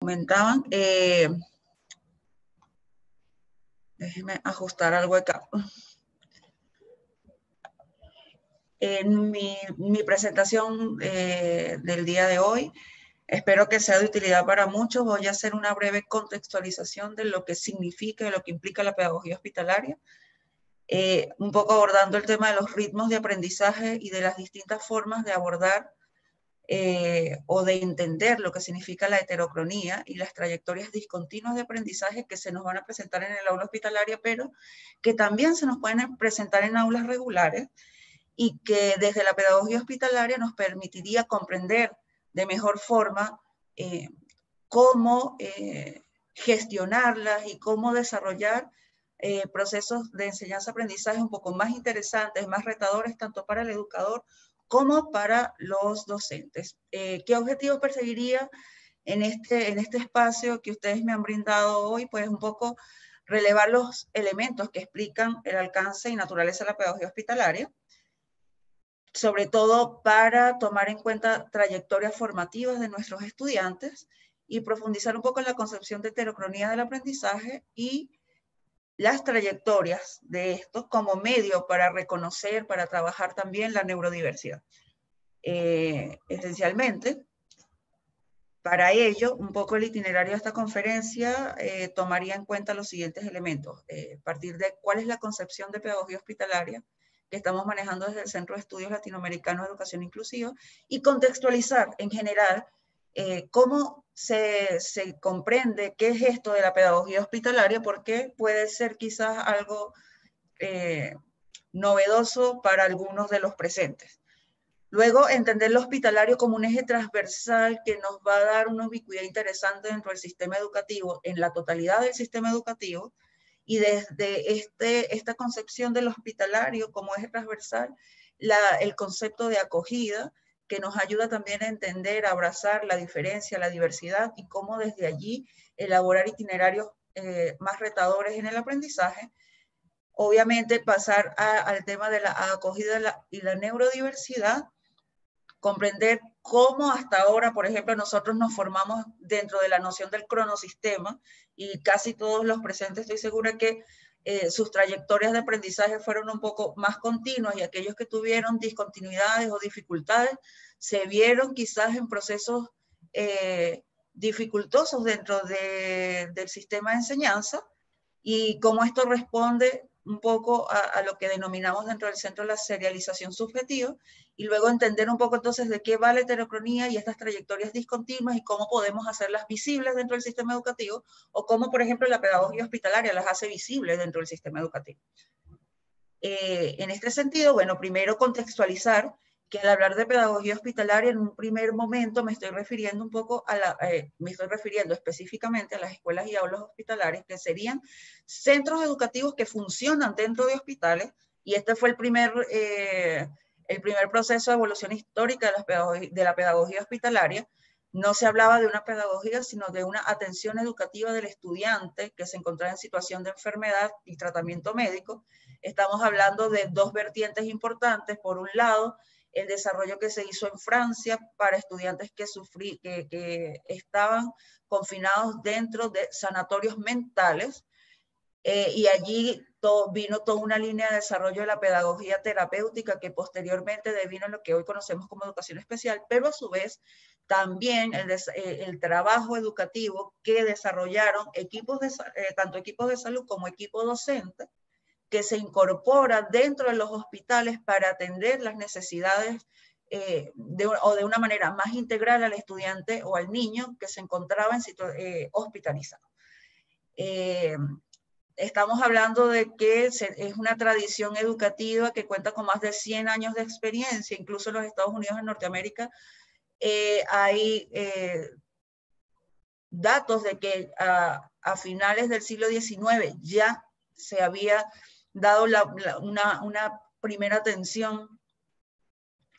comentaban, déjenme ajustar algo acá. En mi presentación del día de hoy, espero que sea de utilidad para muchos. Voy a hacer una breve contextualización de lo que significa y lo que implica la pedagogía hospitalaria, un poco abordando el tema de los ritmos de aprendizaje y de las distintas formas de abordar o de entender lo que significa la heterocronía y las trayectorias discontinuas de aprendizaje que se nos van a presentar en el aula hospitalaria, pero que también se nos pueden presentar en aulas regulares, y que desde la pedagogía hospitalaria nos permitiría comprender de mejor forma cómo gestionarlas y cómo desarrollar procesos de enseñanza-aprendizaje un poco más interesantes, más retadores, tanto para el educador como para los docentes. ¿Qué objetivo perseguiría en este espacio que ustedes me han brindado hoy? Pues un poco relevar los elementos que explican el alcance y naturaleza de la pedagogía hospitalaria, sobre todo para tomar en cuenta trayectorias formativas de nuestros estudiantes y profundizar un poco en la concepción de heterocronía del aprendizaje y las trayectorias de estos como medio para reconocer, para trabajar también la neurodiversidad. Esencialmente, para ello, un poco el itinerario de esta conferencia tomaría en cuenta los siguientes elementos. A partir de cuál es la concepción de pedagogía hospitalaria que estamos manejando desde el Centro de Estudios Latinoamericanos de Educación Inclusiva, y contextualizar en general cómo se comprende qué es esto de la pedagogía hospitalaria, porque puede ser quizás algo novedoso para algunos de los presentes. Luego, entender lo hospitalario como un eje transversal que nos va a dar una ubicuidad interesante dentro del sistema educativo, en la totalidad del sistema educativo, y desde esta concepción del hospitalario como eje transversal, el concepto de acogida, que nos ayuda también a entender, a abrazar la diferencia, la diversidad, y cómo desde allí elaborar itinerarios más retadores en el aprendizaje. Obviamente, pasar al tema de la acogida y la neurodiversidad, comprender cómo hasta ahora, por ejemplo, nosotros nos formamos dentro de la noción del cronosistema, y casi todos los presentes estoy segura que sus trayectorias de aprendizaje fueron un poco más continuas, y aquellos que tuvieron discontinuidades o dificultades se vieron quizás en procesos dificultosos dentro del sistema de enseñanza, y cómo esto responde un poco a lo que denominamos dentro del centro la serialización subjetiva, y luego entender un poco entonces de qué va la heterocronía y estas trayectorias discontinuas y cómo podemos hacerlas visibles dentro del sistema educativo, o cómo, por ejemplo, la pedagogía hospitalaria las hace visibles dentro del sistema educativo. En este sentido, bueno, primero contextualizar que al hablar de pedagogía hospitalaria, en un primer momento me estoy refiriendo un poco me estoy refiriendo específicamente a las escuelas y aulas hospitalarias, que serían centros educativos que funcionan dentro de hospitales, y este fue el primer proceso de evolución histórica de la pedagogía hospitalaria. No se hablaba de una pedagogía, sino de una atención educativa del estudiante que se encontraba en situación de enfermedad y tratamiento médico. Estamos hablando de dos vertientes importantes. Por un lado, el desarrollo que se hizo en Francia para estudiantes que estaban confinados dentro de sanatorios mentales, y allí vino toda una línea de desarrollo de la pedagogía terapéutica, que posteriormente devino en lo que hoy conocemos como educación especial, pero a su vez también el trabajo educativo que desarrollaron tanto equipos de salud como equipo docente, que se incorpora dentro de los hospitales para atender las necesidades o de una manera más integral al estudiante o al niño que se encontraba hospitalizado. Estamos hablando de que es una tradición educativa que cuenta con más de 100 años de experiencia. Incluso en los Estados Unidos, en Norteamérica, hay datos de que a finales del siglo XIX ya se había dado una primera atención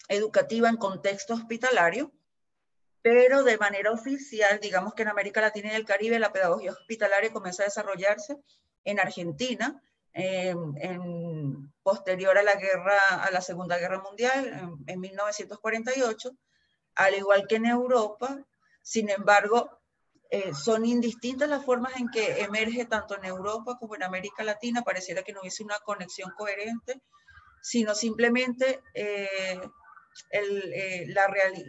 educativa en contexto hospitalario, pero de manera oficial, digamos que en América Latina y el Caribe, la pedagogía hospitalaria comenzó a desarrollarse en Argentina, posterior a la Segunda Guerra Mundial, en 1948, al igual que en Europa. Sin embargo, Son indistintas las formas en que emerge tanto en Europa como en América Latina. Pareciera que no hubiese una conexión coherente, sino simplemente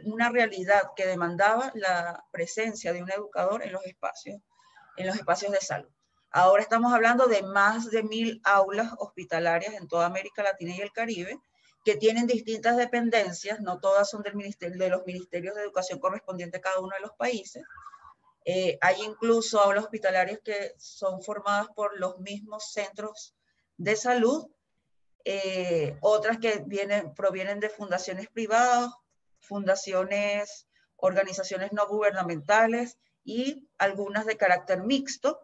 una realidad que demandaba la presencia de un educador en los espacios de salud. Ahora estamos hablando de más de 1000 aulas hospitalarias en toda América Latina y el Caribe, que tienen distintas dependencias, no todas son de los ministerios de educación correspondientes a cada uno de los países. Hay incluso aulas hospitalarias que son formadas por los mismos centros de salud, otras que provienen de fundaciones privadas, fundaciones, organizaciones no gubernamentales y algunas de carácter mixto.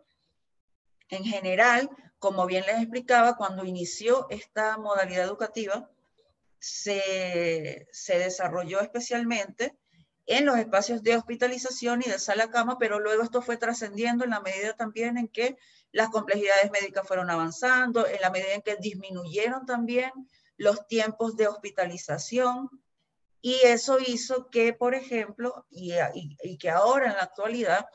En general, como bien les explicaba, cuando inició esta modalidad educativa, se desarrolló especialmente en los espacios de hospitalización y de sala-cama, pero luego esto fue trascendiendo en la medida también en que las complejidades médicas fueron avanzando, en la medida en que disminuyeron también los tiempos de hospitalización, y eso hizo que, por ejemplo, y que ahora en la actualidad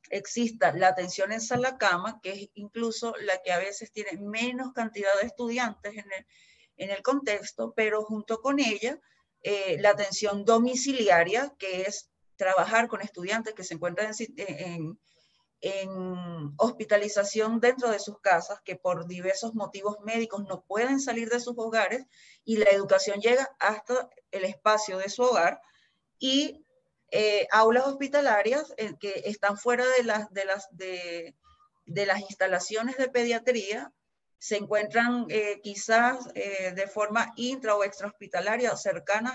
exista la atención en sala-cama, que es incluso la que a veces tiene menos cantidad de estudiantes en el contexto, pero junto con ella, la atención domiciliaria, que es trabajar con estudiantes que se encuentran en hospitalización dentro de sus casas, que por diversos motivos médicos no pueden salir de sus hogares, y la educación llega hasta el espacio de su hogar, y aulas hospitalarias que están fuera de las instalaciones de pediatría, se encuentran quizás de forma intra o extrahospitalaria o cercanas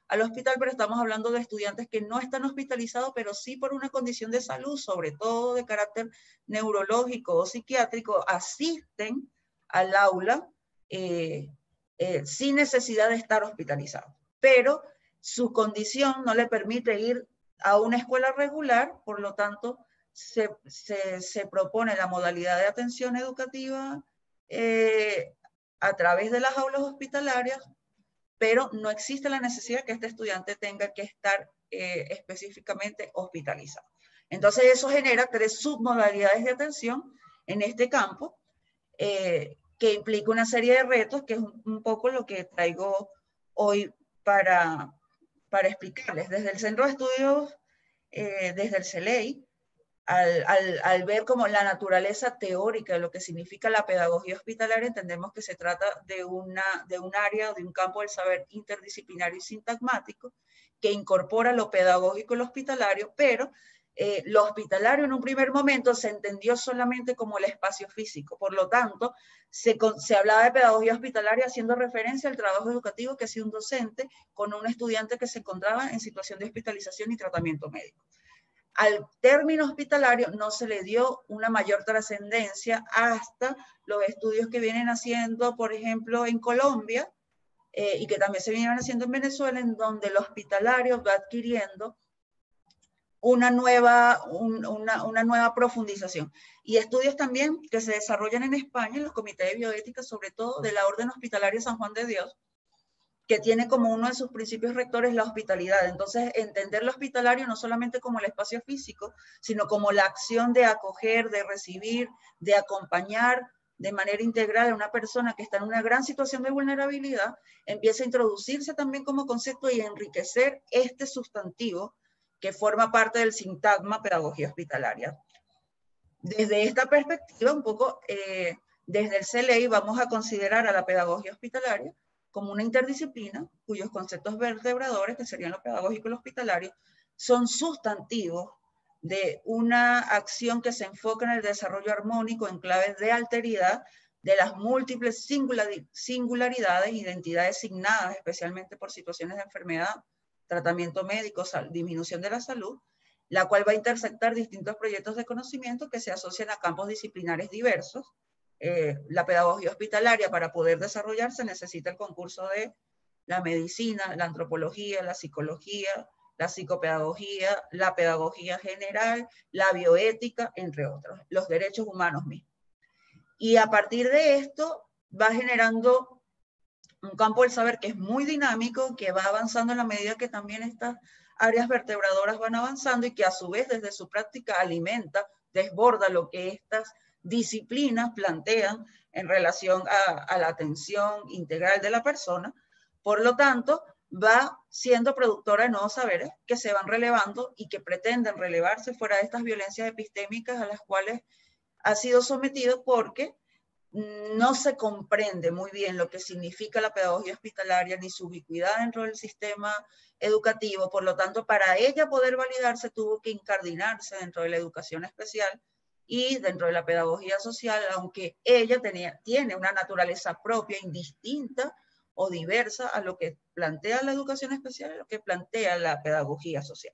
al hospital, pero estamos hablando de estudiantes que no están hospitalizados, pero sí por una condición de salud, sobre todo de carácter neurológico o psiquiátrico, asisten al aula sin necesidad de estar hospitalizados. Pero su condición no le permite ir a una escuela regular, por lo tanto, se propone la modalidad de atención educativa a través de las aulas hospitalarias, pero no existe la necesidad que este estudiante tenga que estar específicamente hospitalizado. Entonces eso genera 3 submodalidades de atención en este campo, que implica una serie de retos, que es un poco lo que traigo hoy para explicarles. Desde el Centro de Estudios, desde el CELEI, al ver como la naturaleza teórica de lo que significa la pedagogía hospitalaria, entendemos que se trata de un área, de un campo del saber interdisciplinario y sintagmático que incorpora lo pedagógico y lo hospitalario, pero lo hospitalario en un primer momento se entendió solamente como el espacio físico. Por lo tanto, se hablaba de pedagogía hospitalaria haciendo referencia al trabajo educativo que hacía un docente con un estudiante que se encontraba en situación de hospitalización y tratamiento médico. Al término hospitalario no se le dio una mayor trascendencia hasta los estudios que vienen haciendo, por ejemplo, en Colombia, y que también se vienen haciendo en Venezuela, en donde el hospitalario va adquiriendo una nueva profundización. Y estudios también que se desarrollan en España, en los comités de bioética, sobre todo de la Orden Hospitalaria San Juan de Dios, que tiene como uno de sus principios rectores la hospitalidad. Entonces, entender lo hospitalario no solamente como el espacio físico, sino como la acción de acoger, de recibir, de acompañar de manera integral a una persona que está en una gran situación de vulnerabilidad, empieza a introducirse también como concepto y enriquecer este sustantivo que forma parte del sintagma pedagogía hospitalaria. Desde esta perspectiva, un poco desde el CELEI vamos a considerar a la pedagogía hospitalaria como una interdisciplina cuyos conceptos vertebradores, que serían lo pedagógico y lo hospitalario, son sustantivos de una acción que se enfoca en el desarrollo armónico en claves de alteridad de las múltiples singularidades, identidades asignadas especialmente por situaciones de enfermedad, tratamiento médico, disminución de la salud, la cual va a intersectar distintos proyectos de conocimiento que se asocian a campos disciplinares diversos. La pedagogía hospitalaria, para poder desarrollarse, necesita el concurso de la medicina, la antropología, la psicología, la psicopedagogía, la pedagogía general, la bioética, entre otros, los derechos humanos mismos. Y a partir de esto va generando un campo del saber que es muy dinámico, que va avanzando en la medida que también estas áreas vertebradoras van avanzando y que a su vez desde su práctica alimenta, desborda lo que estas disciplinas plantean en relación a la atención integral de la persona. Por lo tanto, va siendo productora de nuevos saberes que se van relevando y que pretenden relevarse fuera de estas violencias epistémicas a las cuales ha sido sometido porque no se comprende muy bien lo que significa la pedagogía hospitalaria ni su ubicuidad dentro del sistema educativo. Por lo tanto, para ella poder validarse tuvo que incardinarse dentro de la educación especial y dentro de la pedagogía social, aunque ella tiene una naturaleza propia, indistinta o diversa a lo que plantea la educación especial y a lo que plantea la pedagogía social.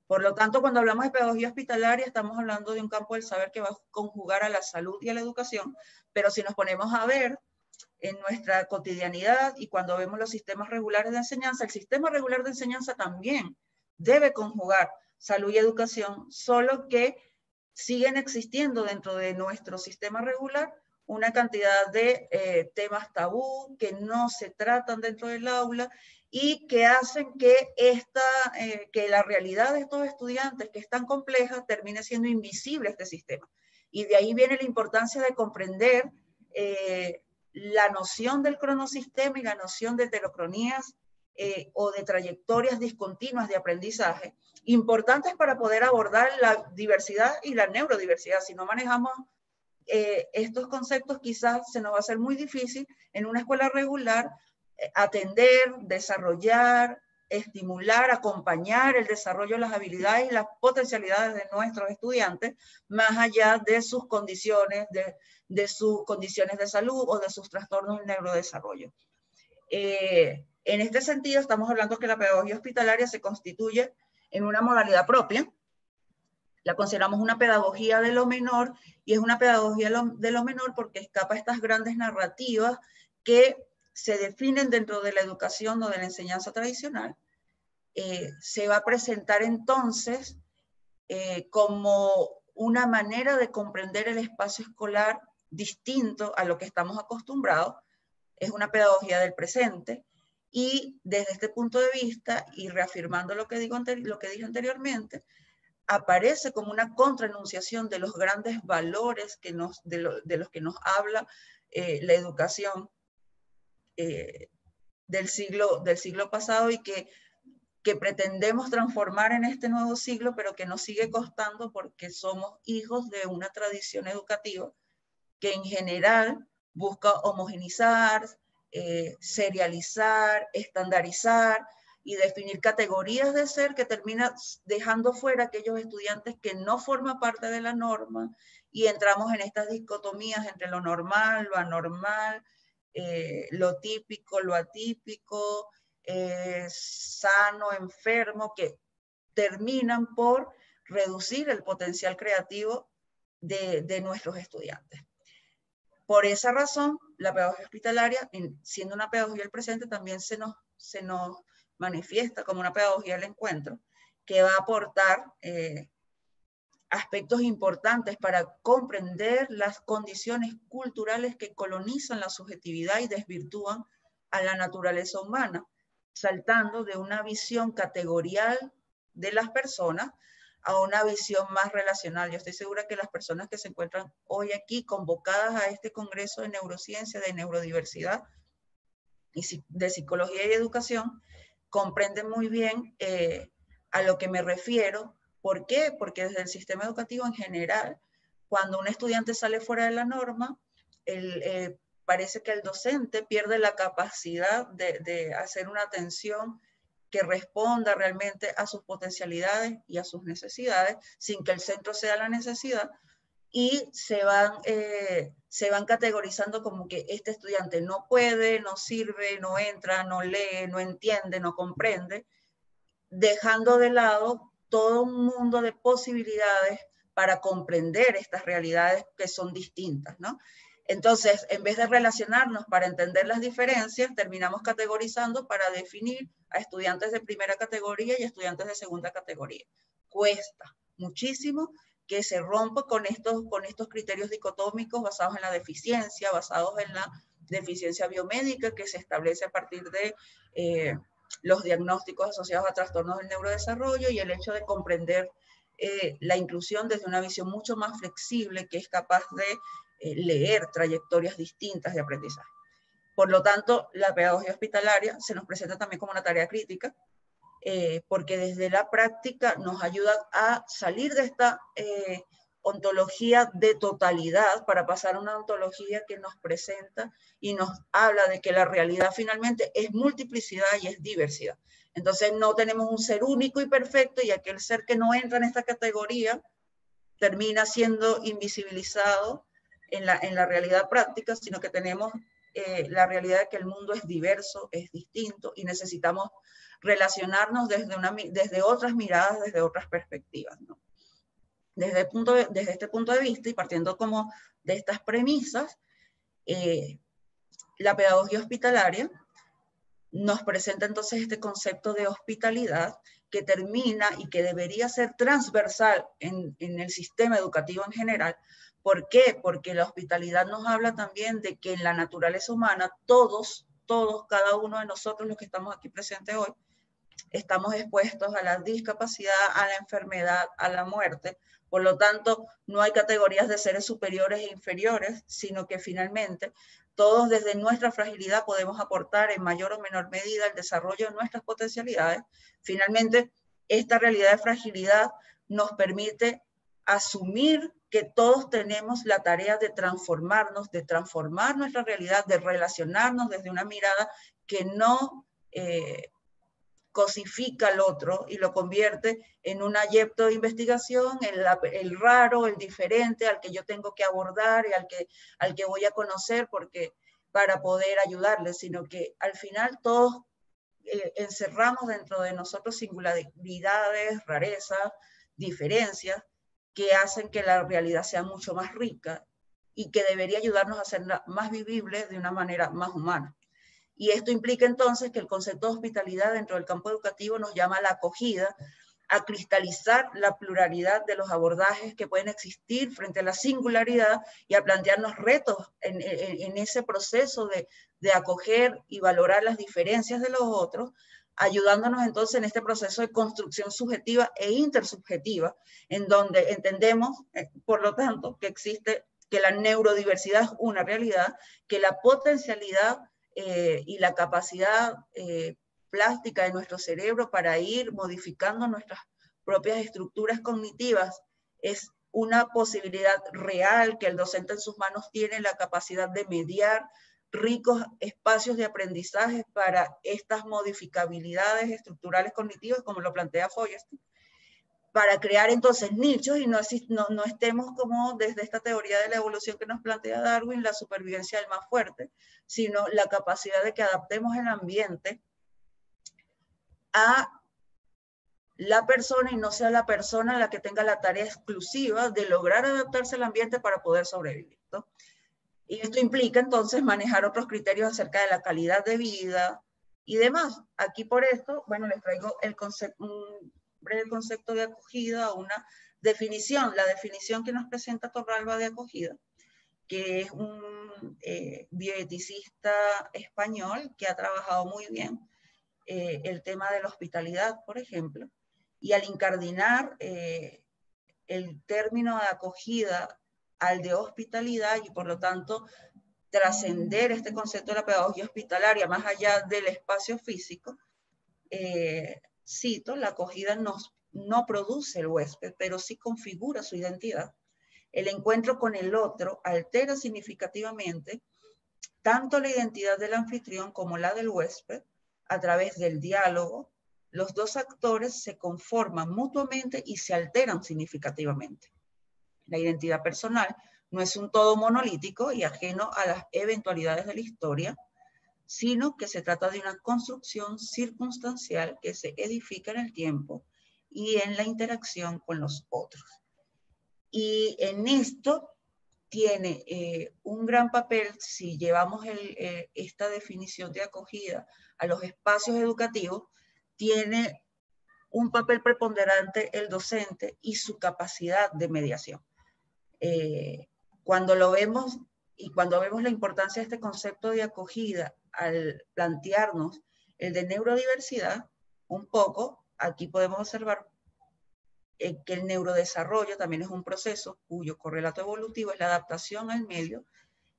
Por lo tanto, cuando hablamos de pedagogía hospitalaria, estamos hablando de un campo del saber que va a conjugar a la salud y a la educación, pero si nos ponemos a ver en nuestra cotidianidad y cuando vemos los sistemas regulares de enseñanza, el sistema regular de enseñanza también debe conjugar salud y educación, solo que siguen existiendo dentro de nuestro sistema regular una cantidad de temas tabú que no se tratan dentro del aula y que hacen que, que la realidad de estos estudiantes, que es tan compleja, termine siendo invisible este sistema. Y de ahí viene la importancia de comprender la noción del cronosistema y la noción de heterocronías o de trayectorias discontinuas de aprendizaje, importantes para poder abordar la diversidad y la neurodiversidad. Si no manejamos estos conceptos, quizás se nos va a hacer muy difícil en una escuela regular atender, desarrollar, estimular, acompañar el desarrollo de las habilidades y las potencialidades de nuestros estudiantes, más allá de sus condiciones, de sus condiciones de salud o de sus trastornos del neurodesarrollo. En este sentido, estamos hablando que la pedagogía hospitalaria se constituye en una modalidad propia. La consideramos una pedagogía de lo menor, y es una pedagogía de lo menor porque escapa a estas grandes narrativas que se definen dentro de la educación o de la enseñanza tradicional. Se va a presentar entonces como una manera de comprender el espacio escolar distinto a lo que estamos acostumbrados. Es una pedagogía del presente, y desde este punto de vista, y reafirmando lo que dije anteriormente, aparece como una contraenunciación de los grandes valores de los que nos habla la educación del siglo pasado y que pretendemos transformar en este nuevo siglo, pero que nos sigue costando porque somos hijos de una tradición educativa que en general busca homogenizar, serializar, estandarizar y definir categorías de ser, que termina dejando fuera a aquellos estudiantes que no forman parte de la norma, y entramos en estas dicotomías entre lo normal, lo anormal, lo típico, lo atípico, sano, enfermo, que terminan por reducir el potencial creativo de nuestros estudiantes. Por esa razón, la pedagogía hospitalaria, siendo una pedagogía del presente, también se nos manifiesta como una pedagogía del encuentro, que va a aportar aspectos importantes para comprender las condiciones culturales que colonizan la subjetividad y desvirtúan a la naturaleza humana, saltando de una visión categorial de las personas a una visión más relacional. Yo estoy segura que las personas que se encuentran hoy aquí convocadas a este Congreso de Neurociencia, de Neurodiversidad y de Psicología y Educación, comprenden muy bien a lo que me refiero. ¿Por qué? Porque desde el sistema educativo en general, cuando un estudiante sale fuera de la norma, parece que el docente pierde la capacidad de hacer una atención que responda realmente a sus potencialidades y a sus necesidades, sin que el centro sea la necesidad, y se van categorizando como que este estudiante no puede, no sirve, no entra, no lee, no entiende, no comprende, dejando de lado todo un mundo de posibilidades para comprender estas realidades que son distintas, ¿no? Entonces, en vez de relacionarnos para entender las diferencias, terminamos categorizando para definir a estudiantes de primera categoría y estudiantes de segunda categoría. Cuesta muchísimo que se rompa con estos criterios dicotómicos basados en la deficiencia, basados en la deficiencia biomédica que se establece a partir de los diagnósticos asociados a trastornos del neurodesarrollo y el hecho de comprender la inclusión desde una visión mucho más flexible que es capaz de leer trayectorias distintas de aprendizaje. Por lo tanto, la pedagogía hospitalaria se nos presenta también como una tarea crítica, porque desde la práctica nos ayuda a salir de esta ontología de totalidad para pasar a una ontología que nos presenta y nos habla de que la realidad finalmente es multiplicidad y es diversidad. Entonces no tenemos un ser único y perfecto, y aquel ser que no entra en esta categoría termina siendo invisibilizado en la realidad práctica, sino que tenemos la realidad de que el mundo es diverso, es distinto, y necesitamos relacionarnos desde otras miradas, desde otras perspectivas, ¿no? Desde este punto de vista, y partiendo como de estas premisas, la pedagogía hospitalaria nos presenta entonces este concepto de hospitalidad que termina y que debería ser transversal en el sistema educativo en general. ¿Por qué? Porque la hospitalidad nos habla también de que en la naturaleza humana todos, cada uno de nosotros los que estamos aquí presentes hoy, estamos expuestos a la discapacidad, a la enfermedad, a la muerte. Por lo tanto, no hay categorías de seres superiores e inferiores, sino que finalmente todos desde nuestra fragilidad podemos aportar en mayor o menor medida el desarrollo de nuestras potencialidades. Finalmente, esta realidad de fragilidad nos permite asumir que todos tenemos la tarea de transformarnos, de transformar nuestra realidad, de relacionarnos desde una mirada que no cosifica al otro y lo convierte en un ayepto de investigación, el raro, el diferente, al que yo tengo que abordar y al que voy a conocer para poder ayudarle, sino que al final todos encerramos dentro de nosotros singularidades, rarezas, diferencias, que hacen que la realidad sea mucho más rica y que debería ayudarnos a hacerla más vivible de una manera más humana. Y esto implica entonces que el concepto de hospitalidad dentro del campo educativo nos llama a la acogida, a cristalizar la pluralidad de los abordajes que pueden existir frente a la singularidad y a plantearnos retos en ese proceso de acoger y valorar las diferencias de los otros, ayudándonos entonces en este proceso de construcción subjetiva e intersubjetiva, en donde entendemos, por lo tanto, que la neurodiversidad es una realidad, que la potencialidad y la capacidad plástica de nuestro cerebro para ir modificando nuestras propias estructuras cognitivas es una posibilidad real, que el docente en sus manos tiene la capacidad de mediar ricos espacios de aprendizaje para estas modificabilidades estructurales cognitivas, como lo plantea Feuerstein, para crear entonces nichos y no estemos como desde esta teoría de la evolución que nos plantea Darwin, la supervivencia del más fuerte, sino la capacidad de que adaptemos el ambiente a la persona y no sea la persona la que tenga la tarea exclusiva de lograr adaptarse al ambiente para poder sobrevivir, ¿no? Y esto implica entonces manejar otros criterios acerca de la calidad de vida y demás. Aquí por esto, bueno, les traigo un breve concepto de acogida, una definición, la definición que nos presenta Torralba de acogida, que es un bioeticista español que ha trabajado muy bien el tema de la hospitalidad, por ejemplo, y al incardinar el término de acogida al de hospitalidad y por lo tanto trascender este concepto de la pedagogía hospitalaria más allá del espacio físico, cito, la acogida no produce el huésped, pero sí configura su identidad. El encuentro con el otro altera significativamente tanto la identidad del anfitrión como la del huésped. A través del diálogo, los dos actores se conforman mutuamente y se alteran significativamente. La identidad personal no es un todo monolítico y ajeno a las eventualidades de la historia, sino que se trata de una construcción circunstancial que se edifica en el tiempo y en la interacción con los otros. Y en esto tiene un gran papel, si llevamos esta definición de acogida a los espacios educativos, tiene un papel preponderante el docente y su capacidad de mediación. Cuando lo vemos y cuando vemos la importancia de este concepto de acogida al plantearnos El de neurodiversidad, un poco, aquí podemos observar que el neurodesarrollo también es un proceso cuyo correlato evolutivo es la adaptación al medio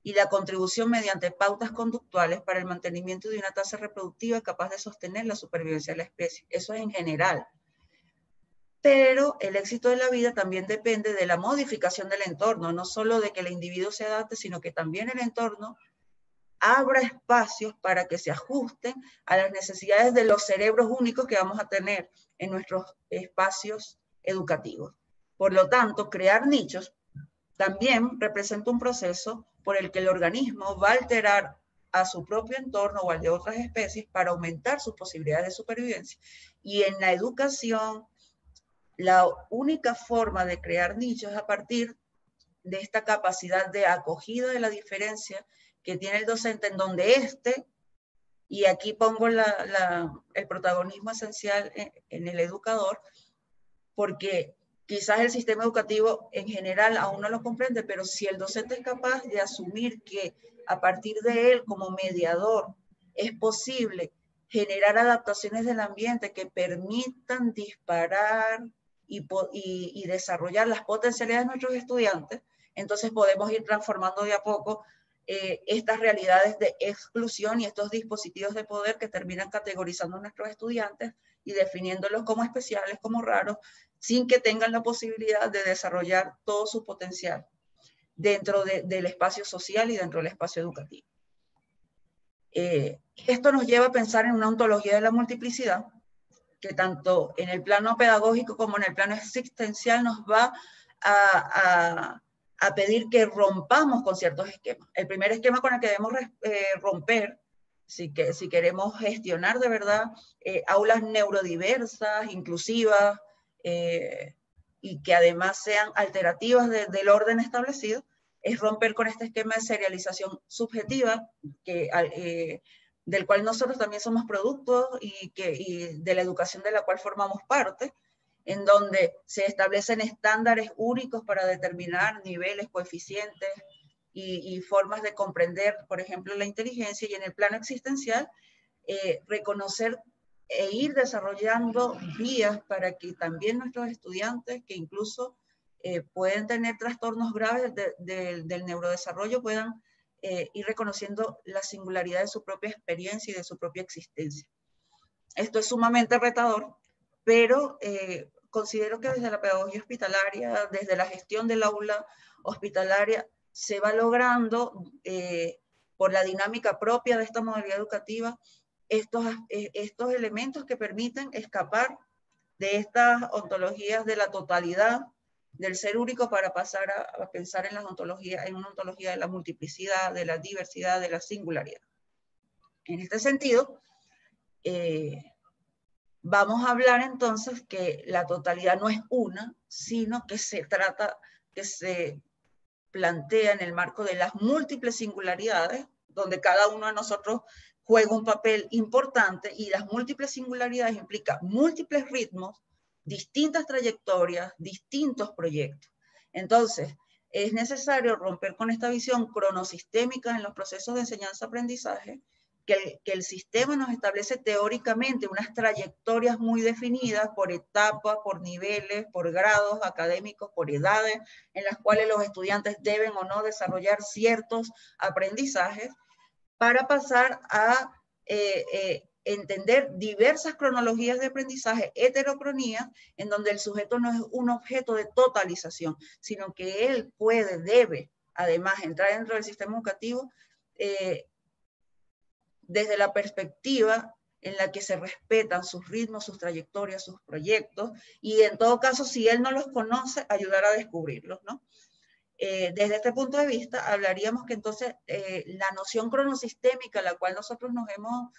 y la contribución mediante pautas conductuales para el mantenimiento de una tasa reproductiva capaz de sostener la supervivencia de la especie. Eso es en general. Pero el éxito de la vida también depende de la modificación del entorno, no solo de que el individuo se adapte, sino que también el entorno abra espacios para que se ajusten a las necesidades de los cerebros únicos que vamos a tener en nuestros espacios educativos. Por lo tanto, crear nichos también representa un proceso por el que el organismo va a alterar a su propio entorno o al de otras especies para aumentar sus posibilidades de supervivencia. Y en la educación, la única forma de crear nichos es a partir de esta capacidad de acogida de la diferencia que tiene el docente, en donde y aquí pongo el protagonismo esencial en el educador, porque quizás el sistema educativo en general aún no lo comprende, pero si el docente es capaz de asumir que a partir de él como mediador es posible generar adaptaciones del ambiente que permitan disparar y desarrollar las potencialidades de nuestros estudiantes, entonces podemos ir transformando de a poco estas realidades de exclusión y estos dispositivos de poder que terminan categorizando a nuestros estudiantes y definiéndolos como especiales, como raros, sin que tengan la posibilidad de desarrollar todo su potencial dentro del espacio social y dentro del espacio educativo. Esto nos lleva a pensar en una ontología de la multiplicidad, que tanto en el plano pedagógico como en el plano existencial nos va a pedir que rompamos con ciertos esquemas. El primer esquema con el que debemos romper, si queremos gestionar de verdad aulas neurodiversas, inclusivas, y que además sean alterativas del orden establecido, es romper con este esquema de serialización subjetiva del cual nosotros también somos productos y de la educación de la cual formamos parte, en donde se establecen estándares únicos para determinar niveles, coeficientes y formas de comprender, por ejemplo, la inteligencia, y en el plano existencial, reconocer e ir desarrollando vías para que también nuestros estudiantes, que incluso pueden tener trastornos graves del neurodesarrollo, puedan ir reconociendo la singularidad de su propia experiencia y de su propia existencia. Esto es sumamente retador, pero considero que desde la pedagogía hospitalaria, desde la gestión del aula hospitalaria, se va logrando, por la dinámica propia de esta modalidad educativa, estos elementos que permiten escapar de estas ontologías de la totalidad del ser único para pasar a pensar en una ontología de la multiplicidad, de la diversidad, de la singularidad. En este sentido, vamos a hablar entonces que la totalidad no es una, sino que se plantea en el marco de las múltiples singularidades, donde cada uno de nosotros juega un papel importante, y las múltiples singularidades implican múltiples ritmos, distintas trayectorias, distintos proyectos. Entonces, es necesario romper con esta visión cronosistémica en los procesos de enseñanza-aprendizaje, que el sistema nos establece teóricamente unas trayectorias muy definidas por etapas, por niveles, por grados académicos, por edades, en las cuales los estudiantes deben o no desarrollar ciertos aprendizajes, para pasar a entender diversas cronologías de aprendizaje, heterocronías, en donde el sujeto no es un objeto de totalización, sino que él debe, además, entrar dentro del sistema educativo desde la perspectiva en la que se respetan sus ritmos, sus trayectorias, sus proyectos, y en todo caso, si él no los conoce, ayudar a descubrirlos, ¿no? Desde este punto de vista, hablaríamos que entonces la noción cronosistémica en la cual nosotros nos hemos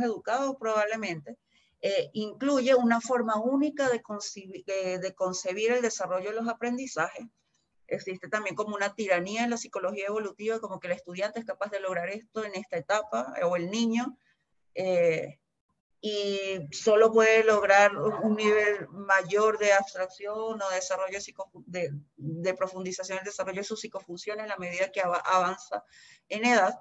educado probablemente, incluye una forma única de concebir el desarrollo de los aprendizajes. Existe también como una tiranía en la psicología evolutiva, como que el estudiante es capaz de lograr esto en esta etapa, o el niño, y solo puede lograr un nivel mayor de abstracción o de desarrollo de profundización en el desarrollo de sus psicofunciones a la medida que avanza en edad.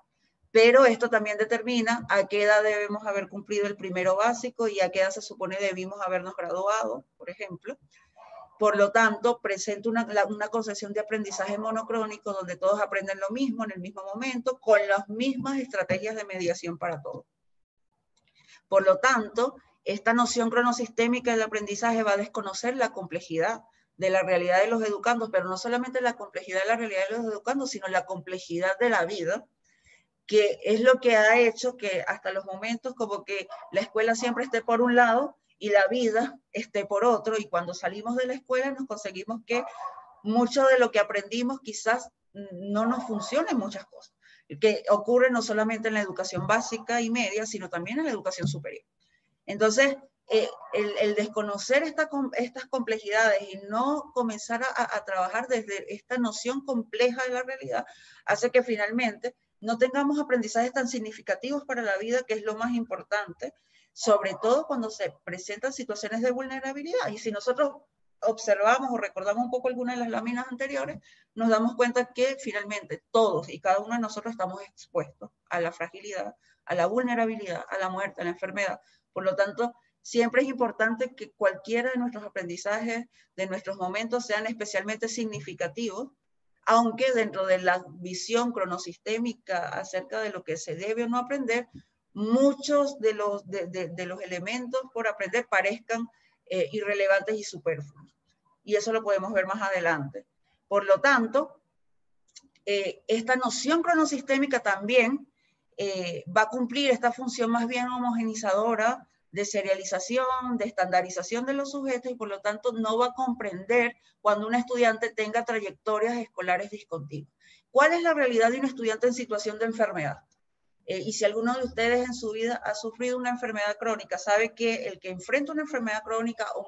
pero esto también determina a qué edad debemos haber cumplido el primero básico y a qué edad se supone debimos habernos graduado, por ejemplo. Por lo tanto, presenta una concepción de aprendizaje monocrónico donde todos aprenden lo mismo en el mismo momento, con las mismas estrategias de mediación para todos. Por lo tanto, esta noción cronosistémica del aprendizaje va a desconocer la complejidad de la realidad de los educandos, pero no solamente la complejidad de la realidad de los educandos, sino la complejidad de la vida, que es lo que ha hecho que hasta los momentos como que la escuela siempre esté por un lado y la vida esté por otro, y cuando salimos de la escuela nos conseguimos que mucho de lo que aprendimos quizás no nos funcione en muchas cosas, que ocurre no solamente en la educación básica y media, sino también en la educación superior. Entonces, el desconocer estas complejidades y no comenzar a trabajar desde esta noción compleja de la realidad hace que finalmente no tengamos aprendizajes tan significativos para la vida, que es lo más importante, sobre todo cuando se presentan situaciones de vulnerabilidad. Y si nosotros observamos o recordamos un poco algunas de las láminas anteriores, nos damos cuenta que finalmente todos y cada uno de nosotros estamos expuestos a la fragilidad, a la vulnerabilidad, a la muerte, a la enfermedad. Por lo tanto, siempre es importante que cualquiera de nuestros aprendizajes, de nuestros momentos, sean especialmente significativos, aunque dentro de la visión cronosistémica acerca de lo que se debe o no aprender, muchos de los elementos por aprender parezcan irrelevantes y superfluos. Y eso lo podemos ver más adelante. Por lo tanto, esta noción cronosistémica también va a cumplir esta función más bien homogenizadora de serialización, de estandarización de los sujetos, y por lo tanto no va a comprender cuando un estudiante tenga trayectorias escolares discontinuas. ¿Cuál es la realidad de un estudiante en situación de enfermedad? Y si alguno de ustedes en su vida ha sufrido una enfermedad crónica, sabe que el que enfrenta una enfermedad crónica o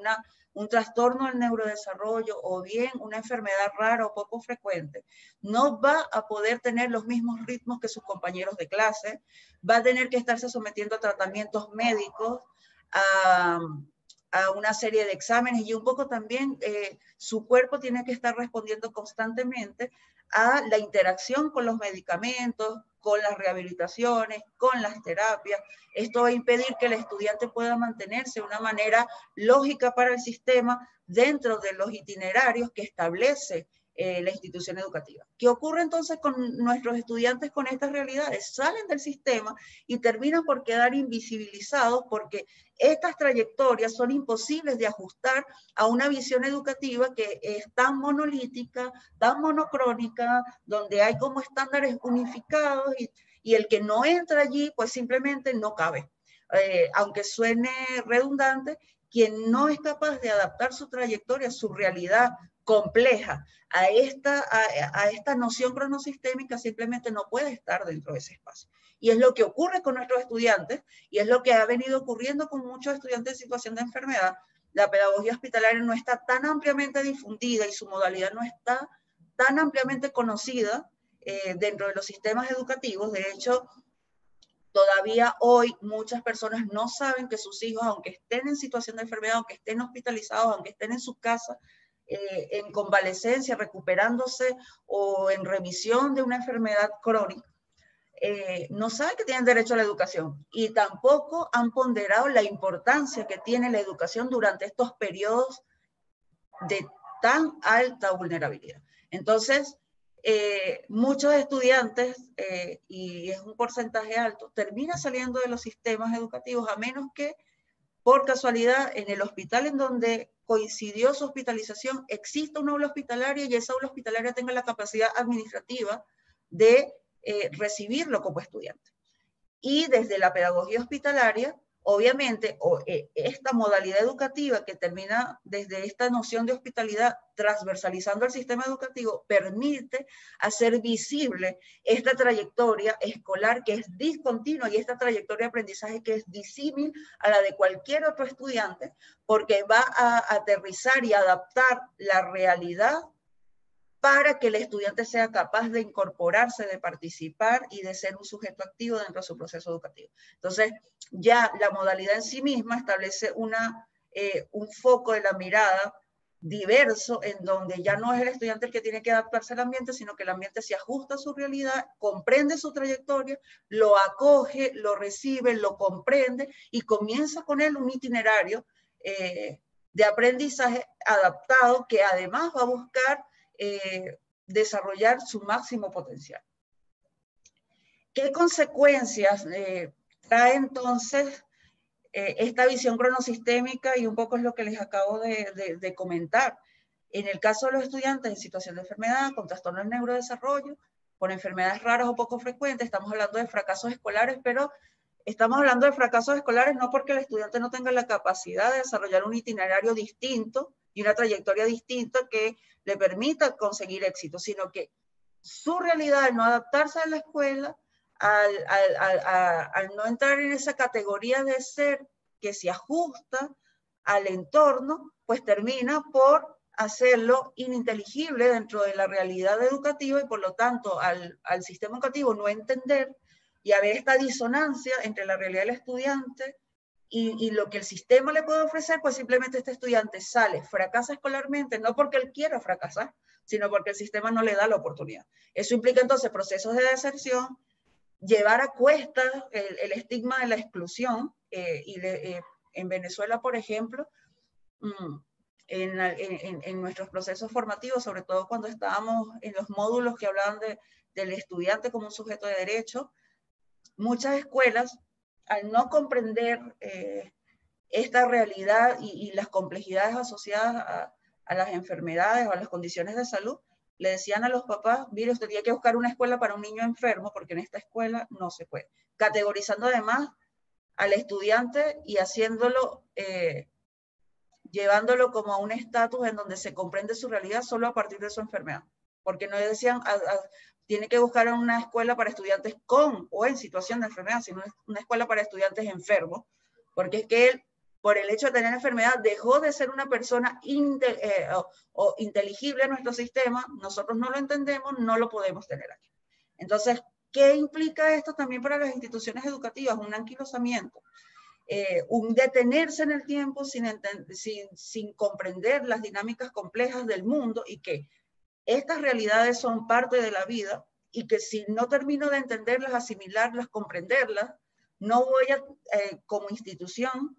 un trastorno del neurodesarrollo o bien una enfermedad rara o poco frecuente, no va a poder tener los mismos ritmos que sus compañeros de clase, va a tener que estarse sometiendo a tratamientos médicos, a una serie de exámenes, y un poco también su cuerpo tiene que estar respondiendo constantemente a la interacción con los medicamentos, con las rehabilitaciones, con las terapias. Esto va a impedir que el estudiante pueda mantenerse de una manera lógica para el sistema dentro de los itinerarios que establece la institución educativa. ¿Qué ocurre entonces con nuestros estudiantes con estas realidades? Salen del sistema y terminan por quedar invisibilizados porque estas trayectorias son imposibles de ajustar a una visión educativa que es tan monolítica, tan monocrónica, donde hay como estándares unificados y el que no entra allí pues simplemente no cabe. Aunque suene redundante, quien no es capaz de adaptar su trayectoria, su realidad compleja a esta noción cronosistémica, simplemente no puede estar dentro de ese espacio. Y es lo que ocurre con nuestros estudiantes, y es lo que ha venido ocurriendo con muchos estudiantes en situación de enfermedad. La pedagogía hospitalaria no está tan ampliamente difundida y su modalidad no está tan ampliamente conocida dentro de los sistemas educativos. De hecho, todavía hoy muchas personas no saben que sus hijos, aunque estén en situación de enfermedad, aunque estén hospitalizados, aunque estén en su casa, en convalecencia, recuperándose o en remisión de una enfermedad crónica, no saben que tienen derecho a la educación y tampoco han ponderado la importancia que tiene la educación durante estos periodos de tan alta vulnerabilidad. Entonces, muchos estudiantes, y es un porcentaje alto, termina saliendo de los sistemas educativos, a menos que por casualidad en el hospital en donde coincidió su hospitalización exista una aula hospitalaria y esa aula hospitalaria tenga la capacidad administrativa de recibirlo como estudiante. Y desde la pedagogía hospitalaria, obviamente, esta modalidad educativa que termina desde esta noción de hospitalidad transversalizando el sistema educativo, permite hacer visible esta trayectoria escolar que es discontinua y esta trayectoria de aprendizaje que es disímil a la de cualquier otro estudiante, porque va a aterrizar y adaptar la realidad para que el estudiante sea capaz de incorporarse, de participar y de ser un sujeto activo dentro de su proceso educativo. Entonces, ya la modalidad en sí misma establece un foco de la mirada diverso, en donde ya no es el estudiante el que tiene que adaptarse al ambiente, sino que el ambiente se ajusta a su realidad, comprende su trayectoria, lo acoge, lo recibe, lo comprende y comienza con él un itinerario de aprendizaje adaptado que además va a buscar desarrollar su máximo potencial. ¿Qué consecuencias trae entonces esta visión cronosistémica? Y un poco es lo que les acabo de comentar. En el caso de los estudiantes en situación de enfermedad, con trastorno del neurodesarrollo, con enfermedades raras o poco frecuentes, estamos hablando de fracasos escolares, pero estamos hablando de fracasos escolares no porque el estudiante no tenga la capacidad de desarrollar un itinerario distinto y una trayectoria distinta que le permita conseguir éxito, sino que su realidad, al no adaptarse a la escuela, al no entrar en esa categoría de ser que se ajusta al entorno, pues termina por hacerlo ininteligible dentro de la realidad educativa y por lo tanto al sistema educativo no entender y haber esta disonancia entre la realidad del estudiante y lo que el sistema le puede ofrecer, pues simplemente este estudiante sale, fracasa escolarmente, no porque él quiera fracasar, sino porque el sistema no le da la oportunidad. Eso implica entonces procesos de deserción, llevar a cuestas el estigma de la exclusión, en Venezuela, por ejemplo, en nuestros procesos formativos, sobre todo cuando estábamos en los módulos que hablaban del estudiante como un sujeto de derecho, muchas escuelas, al no comprender esta realidad y las complejidades asociadas a las enfermedades o a las condiciones de salud, le decían a los papás, mire, usted tiene que buscar una escuela para un niño enfermo porque en esta escuela no se puede. Categorizando además al estudiante y haciéndolo, llevándolo como a un estatus en donde se comprende su realidad solo a partir de su enfermedad. Porque no le decían, tiene que buscar una escuela para estudiantes con o en situación de enfermedad, sino una escuela para estudiantes enfermos, porque es que él, por el hecho de tener enfermedad, dejó de ser una persona inteligible en nuestro sistema, nosotros no lo entendemos, no lo podemos tener aquí. Entonces, ¿qué implica esto también para las instituciones educativas? Un anquilosamiento, un detenerse en el tiempo sin comprender las dinámicas complejas del mundo y que estas realidades son parte de la vida y que si no termino de entenderlas, asimilarlas, comprenderlas, no voy a, como institución,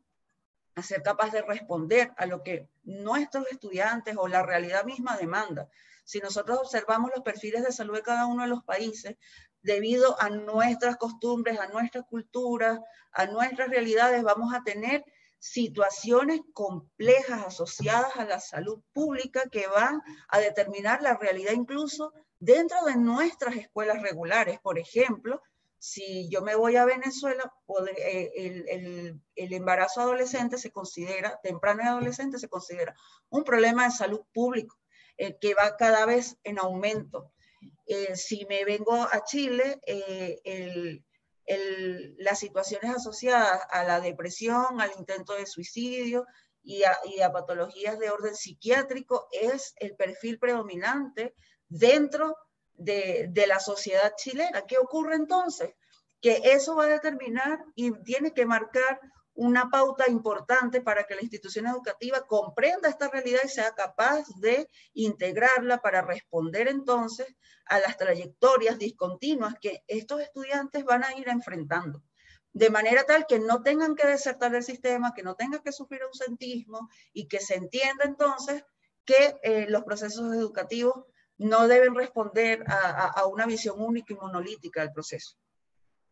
a ser capaz de responder a lo que nuestros estudiantes o la realidad misma demanda. Si nosotros observamos los perfiles de salud de cada uno de los países, debido a nuestras costumbres, a nuestras culturas, a nuestras realidades, vamos a tener situaciones complejas asociadas a la salud pública que van a determinar la realidad incluso dentro de nuestras escuelas regulares. Por ejemplo, si yo me voy a Venezuela, el embarazo adolescente se considera, temprano y adolescente se considera un problema de salud pública que va cada vez en aumento. Si me vengo a Chile, las situaciones asociadas a la depresión, al intento de suicidio y a patologías de orden psiquiátrico es el perfil predominante dentro de la sociedad chilena. ¿Qué ocurre entonces? Que eso va a determinar y tiene que marcar una pauta importante para que la institución educativa comprenda esta realidad y sea capaz de integrarla para responder entonces a las trayectorias discontinuas que estos estudiantes van a ir enfrentando. De manera tal que no tengan que desertar del sistema, que no tengan que sufrir ausentismo y que se entienda entonces que los procesos educativos no deben responder a una visión única y monolítica del proceso.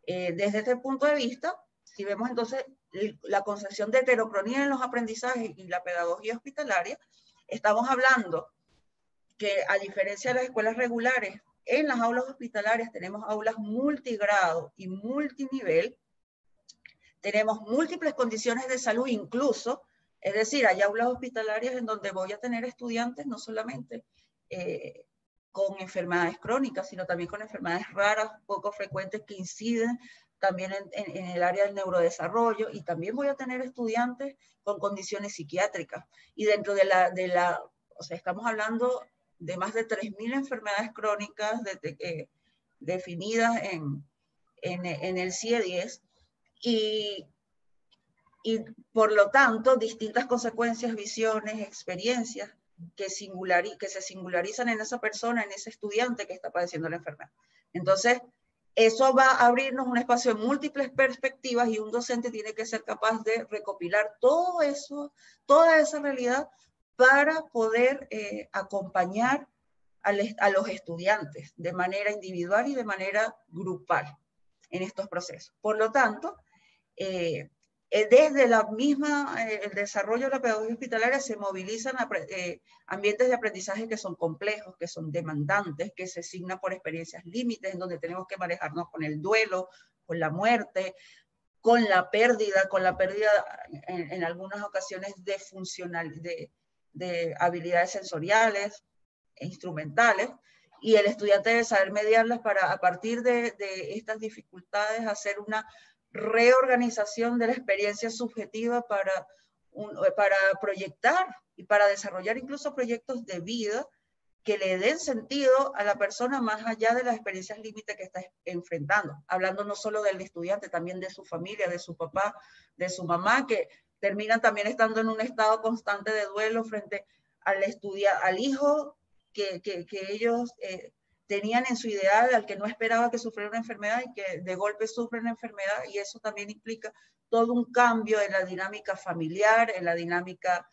Desde este punto de vista, si vemos entonces la concepción de heterocronía en los aprendizajes y la pedagogía hospitalaria, estamos hablando que a diferencia de las escuelas regulares, en las aulas hospitalarias tenemos aulas multigrado y multinivel, tenemos múltiples condiciones de salud incluso, es decir, hay aulas hospitalarias en donde voy a tener estudiantes no solamente con enfermedades crónicas, sino también con enfermedades raras, poco frecuentes que inciden también en el área del neurodesarrollo, y también voy a tener estudiantes con condiciones psiquiátricas. Y dentro o sea, estamos hablando de más de 3.000 enfermedades crónicas definidas en el CIE-10, y por lo tanto, distintas consecuencias, visiones, experiencias que se singularizan en esa persona, en ese estudiante que está padeciendo la enfermedad. Entonces, eso va a abrirnos un espacio de múltiples perspectivas y un docente tiene que ser capaz de recopilar todo eso, toda esa realidad para poder acompañar a los estudiantes de manera individual y de manera grupal en estos procesos. Por lo tanto, desde el desarrollo de la pedagogía hospitalaria se movilizan ambientes de aprendizaje que son complejos, que son demandantes, que se asignan por experiencias límites, en donde tenemos que manejarnos con el duelo, con la muerte, con la pérdida en algunas ocasiones de habilidades sensoriales e instrumentales, y el estudiante debe saber mediarlas para, a partir de estas dificultades, hacer una reorganización de la experiencia subjetiva para proyectar y para desarrollar incluso proyectos de vida que le den sentido a la persona más allá de las experiencias límites que está enfrentando. Hablando no solo del estudiante, también de su familia, de su papá, de su mamá, que terminan también estando en un estado constante de duelo frente al hijo que ellos tenían en su ideal, al que no esperaba que sufriera una enfermedad y que de golpe sufre una enfermedad, y eso también implica todo un cambio en la dinámica familiar, en la dinámica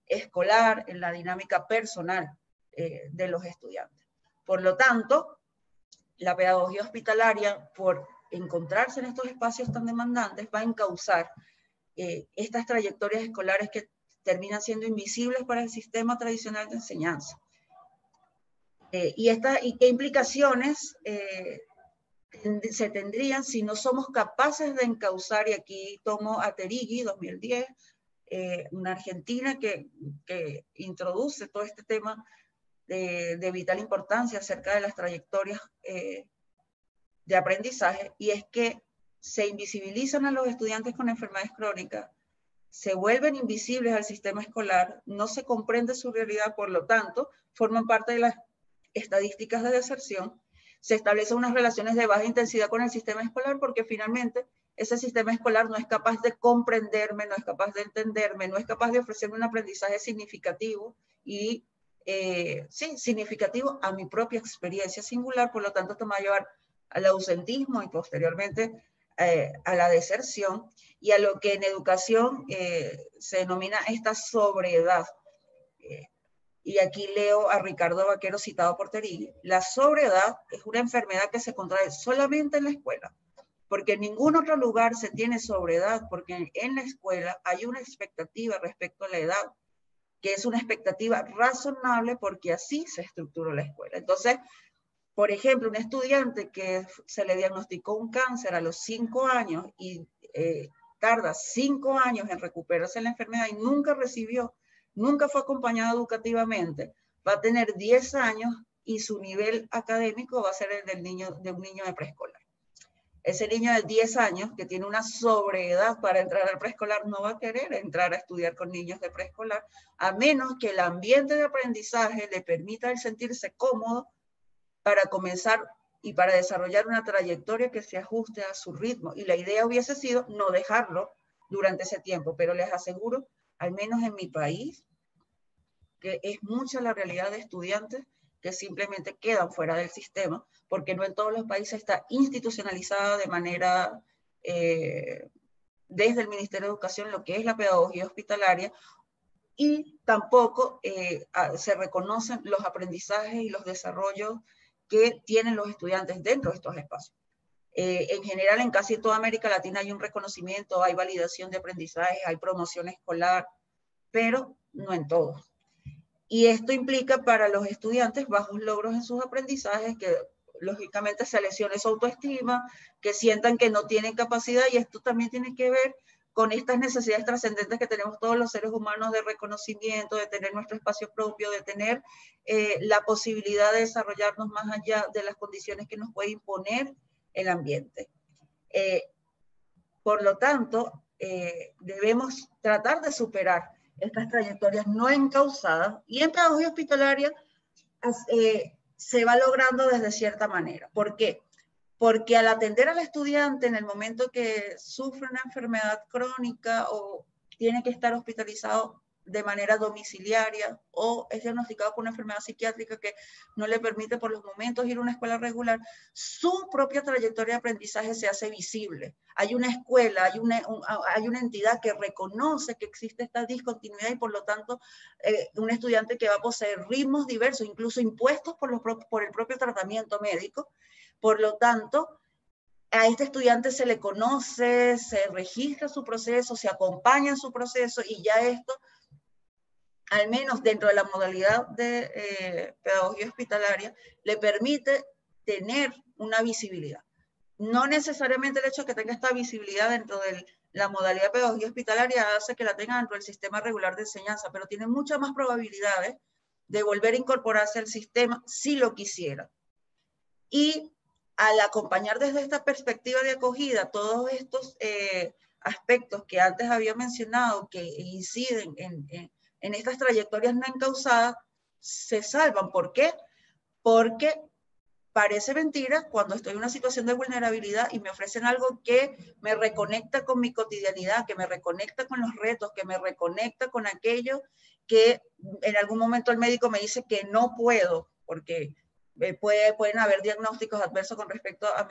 escolar, en la dinámica personal de los estudiantes. Por lo tanto, la pedagogía hospitalaria, por encontrarse en estos espacios tan demandantes, va a encauzar estas trayectorias escolares que terminan siendo invisibles para el sistema tradicional de enseñanza. ¿Y qué implicaciones se tendrían si no somos capaces de encauzar? Y aquí tomo a Terigui, 2010, una argentina que introduce todo este tema de vital importancia acerca de las trayectorias de aprendizaje, y es que se invisibilizan a los estudiantes con enfermedades crónicas, se vuelven invisibles al sistema escolar, no se comprende su realidad, por lo tanto, forman parte de las estadísticas de deserción, se establecen unas relaciones de baja intensidad con el sistema escolar porque finalmente ese sistema escolar no es capaz de comprenderme, no es capaz de entenderme, no es capaz de ofrecerme un aprendizaje significativo y sí, significativo a mi propia experiencia singular, por lo tanto esto me va a llevar al ausentismo y posteriormente a la deserción y a lo que en educación se denomina esta sobreedad. Y aquí leo a Ricardo Vaquero citado por Terigui: la sobreedad es una enfermedad que se contrae solamente en la escuela, porque en ningún otro lugar se tiene sobreedad, porque en la escuela hay una expectativa respecto a la edad, que es una expectativa razonable porque así se estructuró la escuela. Entonces, por ejemplo, un estudiante que se le diagnosticó un cáncer a los 5 años y tarda 5 años en recuperarse de la enfermedad y nunca fue acompañado educativamente, va a tener 10 años y su nivel académico va a ser el de un niño de preescolar. Ese niño de 10 años que tiene una sobreedad para entrar al preescolar no va a querer entrar a estudiar con niños de preescolar, a menos que el ambiente de aprendizaje le permita el sentirse cómodo para comenzar y para desarrollar una trayectoria que se ajuste a su ritmo. Y la idea hubiese sido no dejarlo durante ese tiempo, pero les aseguro, al menos en mi país, que es mucha la realidad de estudiantes que simplemente quedan fuera del sistema, porque no en todos los países está institucionalizada de manera, desde el Ministerio de Educación, lo que es la pedagogía hospitalaria, y tampoco se reconocen los aprendizajes y los desarrollos que tienen los estudiantes dentro de estos espacios. En general, en casi toda América Latina hay un reconocimiento, hay validación de aprendizaje, hay promoción escolar, pero no en todos. Y esto implica para los estudiantes bajos logros en sus aprendizajes, que lógicamente se lesione su autoestima, que sientan que no tienen capacidad, y esto también tiene que ver con estas necesidades trascendentes que tenemos todos los seres humanos de reconocimiento, de tener nuestro espacio propio, de tener la posibilidad de desarrollarnos más allá de las condiciones que nos puede imponer el ambiente. Por lo tanto, debemos tratar de superar estas trayectorias no encausadas, y en pedagogía hospitalaria se va logrando desde cierta manera. ¿Por qué? Porque al atender al estudiante en el momento que sufre una enfermedad crónica o tiene que estar hospitalizado, de manera domiciliaria o es diagnosticado con una enfermedad psiquiátrica que no le permite por los momentos ir a una escuela regular, su propia trayectoria de aprendizaje se hace visible. Hay una escuela, hay una entidad que reconoce que existe esta discontinuidad y por lo tanto un estudiante que va a poseer ritmos diversos, incluso impuestos por el propio tratamiento médico. Por lo tanto, a este estudiante se le conoce, se registra su proceso, se acompaña en su proceso y ya esto, al menos dentro de la modalidad de pedagogía hospitalaria, le permite tener una visibilidad. No necesariamente el hecho de que tenga esta visibilidad dentro de la modalidad de pedagogía hospitalaria hace que la tenga dentro del sistema regular de enseñanza, pero tiene muchas más probabilidades de volver a incorporarse al sistema si lo quisiera. Y al acompañar desde esta perspectiva de acogida todos estos aspectos que antes había mencionado que inciden en estas trayectorias no encausadas, se salvan. ¿Por qué? Porque parece mentira cuando estoy en una situación de vulnerabilidad y me ofrecen algo que me reconecta con mi cotidianidad, que me reconecta con los retos, que me reconecta con aquello que en algún momento el médico me dice que no puedo, porque pueden haber diagnósticos adversos con respecto a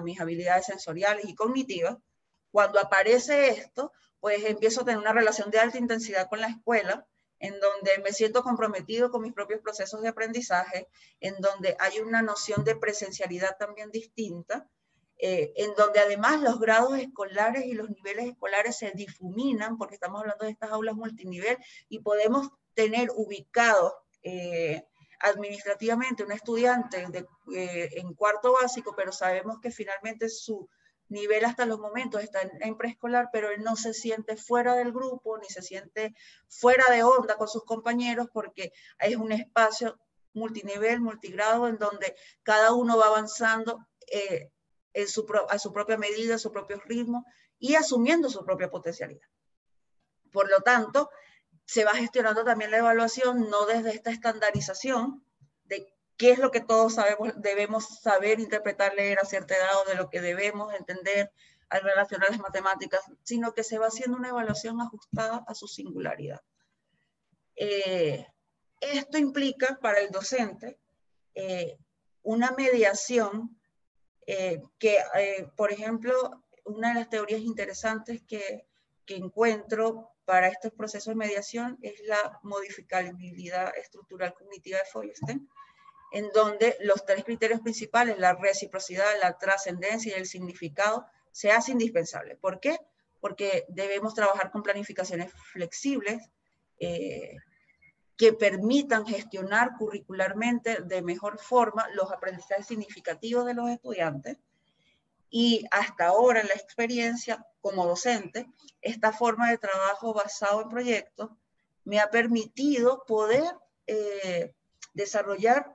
mis habilidades sensoriales y cognitivas. Cuando aparece esto, pues empiezo a tener una relación de alta intensidad con la escuela, en donde me siento comprometido con mis propios procesos de aprendizaje, en donde hay una noción de presencialidad también distinta, en donde además los grados escolares y los niveles escolares se difuminan, porque estamos hablando de estas aulas multinivel, y podemos tener ubicados administrativamente un estudiante en cuarto básico, pero sabemos que finalmente su nivel hasta los momentos está en preescolar, pero él no se siente fuera del grupo, ni se siente fuera de onda con sus compañeros, porque es un espacio multinivel, multigrado, en donde cada uno va avanzando a su propia medida, a su propio ritmo, y asumiendo su propia potencialidad. Por lo tanto, se va gestionando también la evaluación, no desde esta estandarización de qué es lo que todos sabemos, debemos saber, interpretar, leer a cierta edad, o de lo que debemos entender al relacionar las matemáticas, sino que se va haciendo una evaluación ajustada a su singularidad. Esto implica para el docente una mediación por ejemplo, una de las teorías interesantes que encuentro para estos procesos de mediación es la modificabilidad estructural cognitiva de Feuerstein, en donde los tres criterios principales, la reciprocidad, la trascendencia y el significado, se hace indispensable. ¿Por qué? Porque debemos trabajar con planificaciones flexibles que permitan gestionar curricularmente de mejor forma los aprendizajes significativos de los estudiantes. Y hasta ahora en la experiencia como docente, esta forma de trabajo basado en proyectos me ha permitido poder desarrollar,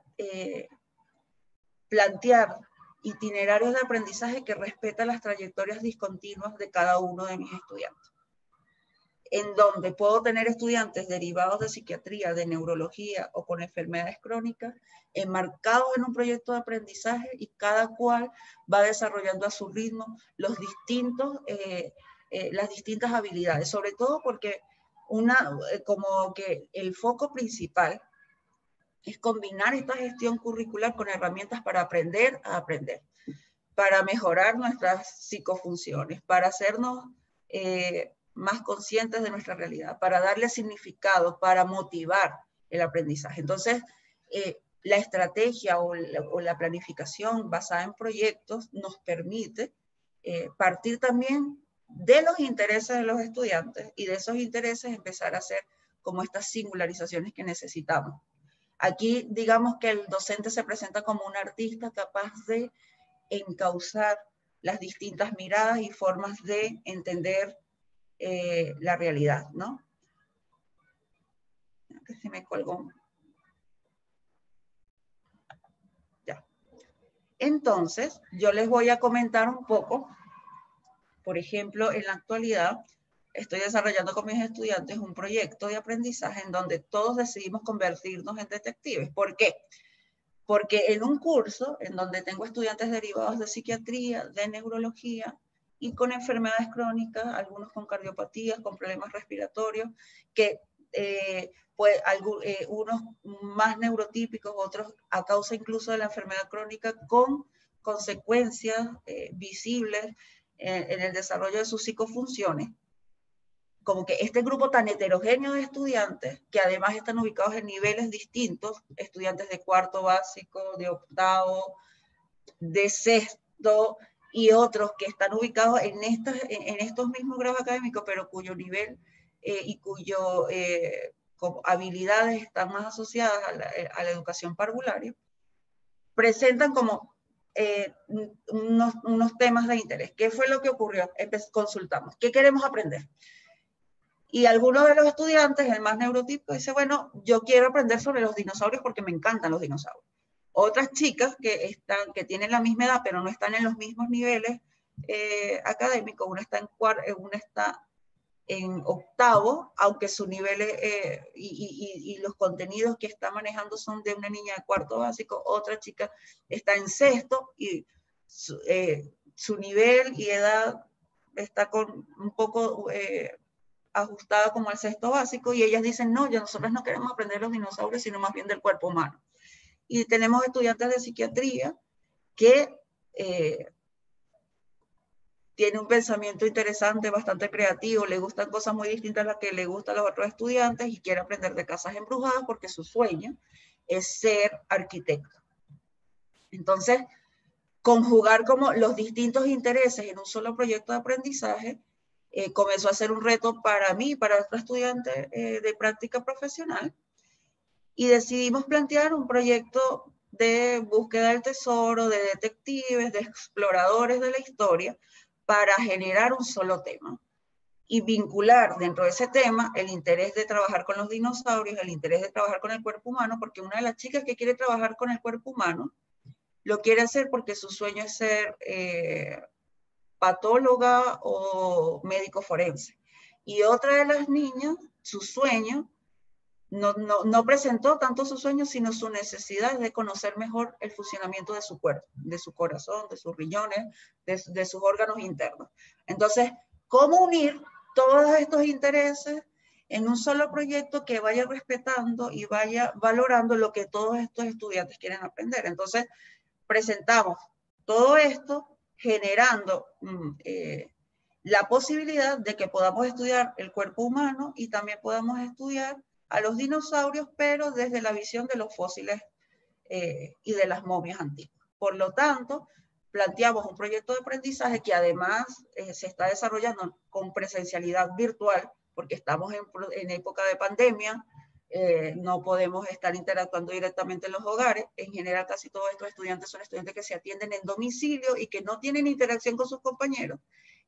plantear itinerarios de aprendizaje que respetan las trayectorias discontinuas de cada uno de mis estudiantes, en donde puedo tener estudiantes derivados de psiquiatría, de neurología o con enfermedades crónicas, enmarcados en un proyecto de aprendizaje, y cada cual va desarrollando a su ritmo las distintas habilidades, sobre todo porque como que el foco principal es combinar esta gestión curricular con herramientas para aprender a aprender, para mejorar nuestras psicofunciones, para hacernos más conscientes de nuestra realidad, para darle significado, para motivar el aprendizaje. Entonces, la estrategia o la planificación basada en proyectos nos permite partir también de los intereses de los estudiantes, y de esos intereses empezar a hacer como estas singularizaciones que necesitamos. Aquí digamos que el docente se presenta como un artista capaz de encauzar las distintas miradas y formas de entender la realidad, ¿no? Que se me colgó. Ya. Entonces, yo les voy a comentar un poco, por ejemplo, en la actualidad, estoy desarrollando con mis estudiantes un proyecto de aprendizaje en donde todos decidimos convertirnos en detectives. ¿Por qué? Porque en un curso en donde tengo estudiantes derivados de psiquiatría, de neurología, y con enfermedades crónicas, algunos con cardiopatías, con problemas respiratorios, que pues, unos más neurotípicos, otros a causa incluso de la enfermedad crónica, con consecuencias visibles en el desarrollo de sus psicofunciones. Como que este grupo tan heterogéneo de estudiantes, que además están ubicados en niveles distintos, estudiantes de cuarto básico, de octavo, de sexto, y otros que están ubicados en estos mismos grados académicos, pero cuyo nivel y cuyo habilidades están más asociadas a la educación parvularia, presentan como unos temas de interés. ¿Qué fue lo que ocurrió? Consultamos. ¿Qué queremos aprender? Y algunos de los estudiantes, el más neurotípico, dice, bueno, yo quiero aprender sobre los dinosaurios porque me encantan los dinosaurios. Otras chicas que tienen la misma edad, pero no están en los mismos niveles académicos, una está en octavo, aunque su nivel y los contenidos que está manejando son de una niña de cuarto básico, otra chica está en sexto y su nivel y edad está con un poco ajustada como al sexto básico, y ellas dicen, no, ya nosotros no queremos aprender los dinosaurios, sino más bien del cuerpo humano. Y tenemos estudiantes de psiquiatría que tiene un pensamiento interesante, bastante creativo, le gustan cosas muy distintas a las que le gustan a los otros estudiantes y quiere aprender de casas embrujadas porque su sueño es ser arquitecto. Entonces, conjugar como los distintos intereses en un solo proyecto de aprendizaje comenzó a ser un reto para mí, para otros estudiantes de práctica profesional, y decidimos plantear un proyecto de búsqueda del tesoro, de detectives, de exploradores de la historia, para generar un solo tema y vincular dentro de ese tema el interés de trabajar con los dinosaurios, el interés de trabajar con el cuerpo humano, porque una de las chicas que quiere trabajar con el cuerpo humano lo quiere hacer porque su sueño es ser patóloga o médico forense. Y otra de las niñas, su sueño, no presentó tanto su sueño, sino su necesidad de conocer mejor el funcionamiento de su cuerpo, de su corazón, de sus riñones, de sus órganos internos. Entonces, ¿cómo unir todos estos intereses en un solo proyecto que vaya respetando y vaya valorando lo que todos estos estudiantes quieren aprender? Entonces, presentamos todo esto generando la posibilidad de que podamos estudiar el cuerpo humano y también podamos estudiar a los dinosaurios, pero desde la visión de los fósiles y de las momias antiguas. Por lo tanto, planteamos un proyecto de aprendizaje que además se está desarrollando con presencialidad virtual, porque estamos en época de pandemia, no podemos estar interactuando directamente en los hogares. En general, casi todos estos estudiantes son estudiantes que se atienden en domicilio y que no tienen interacción con sus compañeros.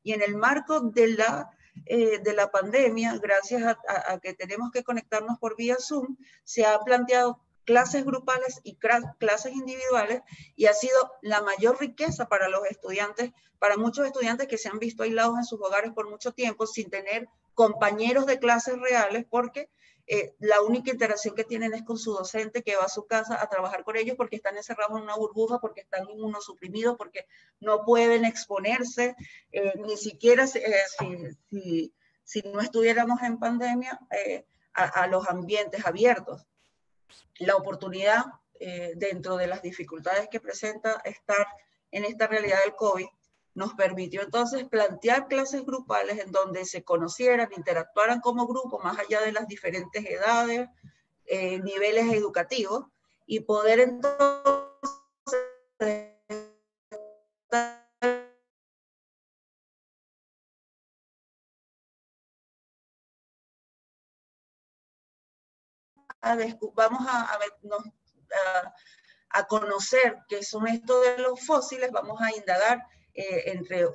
Y en el marco de la pandemia, gracias a que tenemos que conectarnos por vía Zoom, se han planteado clases grupales y clases individuales, y ha sido la mayor riqueza para los estudiantes, para muchos estudiantes que se han visto aislados en sus hogares por mucho tiempo sin tener compañeros de clases reales, porque la única interacción que tienen es con su docente que va a su casa a trabajar con ellos porque están encerrados en una burbuja, porque están inmunosuprimidos, porque no pueden exponerse, ni siquiera si no estuviéramos en pandemia, a los ambientes abiertos. La oportunidad, dentro de las dificultades que presenta estar en esta realidad del COVID, nos permitió entonces plantear clases grupales en donde se conocieran, interactuaran como grupo, más allá de las diferentes edades, niveles educativos, y poder entonces vamos a conocer qué son estos de los fósiles, vamos a indagar entre